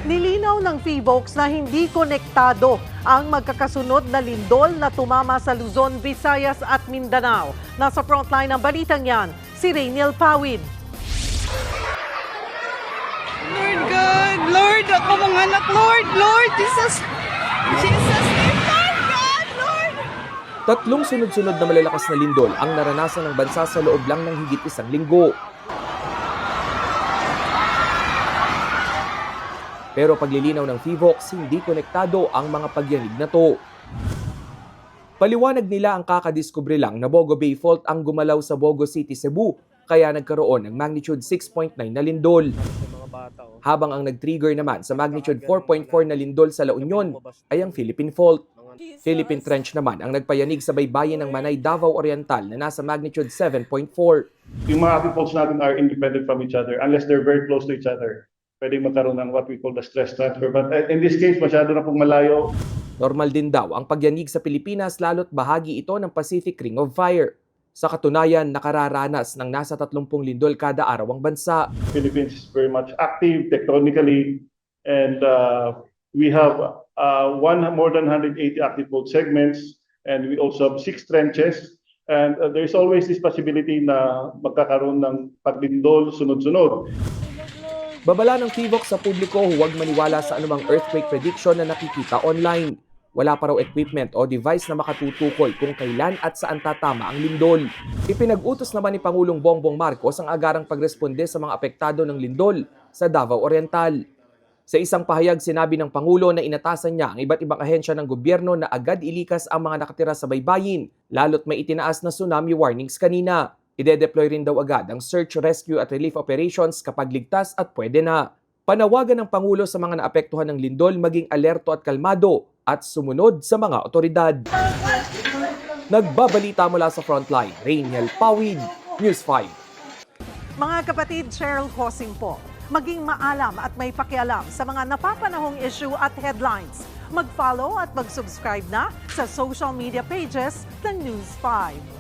Nilinaw ng PHIVOLCS na hindi konektado ang magkakasunod na lindol na tumama sa Luzon, Visayas at Mindanao. Nasa frontline ng balitang yan, si Rainiel Pawid. Lord God, Lord, ako mga anak, Lord, Jesus, Lord God, Lord. Tatlong sunod-sunod na malalakas na lindol ang naranasan ng bansa sa loob lang ng higit isang linggo. Pero paglilinaw ng PHIVOLCS, hindi konektado ang mga pagyanig na to. Paliwanag nila ang kakadiskubre lang na Bogo Bay Fault ang gumalaw sa Bogo City, Cebu, kaya nagkaroon ng magnitude 6.9 na lindol. Habang ang nag-trigger naman sa magnitude 4.4 na lindol sa La Union ay ang Philippine Fault. Philippine Trench naman ang nagpayanig sa baybayin ng Manay, Davao Oriental na nasa magnitude 7.4. Yung mga active faults natin are independent from each other unless they're very close to each other. Pwedeng magkaroon ng what we call the stress transfer. But in this case, masyado na pong malayo. Normal din daw ang pagyanig sa Pilipinas lalo't bahagi ito ng Pacific Ring of Fire. Sa katunayan, nakararanas ng nasa 30 lindol kada araw ang bansa. Philippines is very much active tectonically and we have more than 180 active fault segments and we also have 6 trenches and there's always this possibility na magkakaroon ng paglindol sunod-sunod. Babala ng PHIVOLCS sa publiko huwag maniwala sa anumang earthquake prediction na nakikita online. Wala pa raw equipment o device na makatutukoy kung kailan at saan tatama ang lindol. Ipinag-utos naman ni Pangulong Bongbong Marcos ang agarang pagresponde sa mga apektado ng lindol sa Davao Oriental. Sa isang pahayag, sinabi ng Pangulo na inatasan niya ang iba't ibang ahensya ng gobyerno na agad ilikas ang mga nakatira sa baybayin, lalo't may itinaas na tsunami warnings kanina. Ide-deploy rin daw agad ang search, rescue at relief operations kapag ligtas at pwede na. Panawagan ng Pangulo sa mga naapektuhan ng lindol maging alerto at kalmado at sumunod sa mga otoridad. Nagbabalita mula sa Frontline, Rainiel Pawid, News 5. Mga kapatid, Cheryl Hosing po. Maging maalam at may pakialam sa mga napapanahong issue at headlines. Mag-follow at mag-subscribe na sa social media pages ng News 5.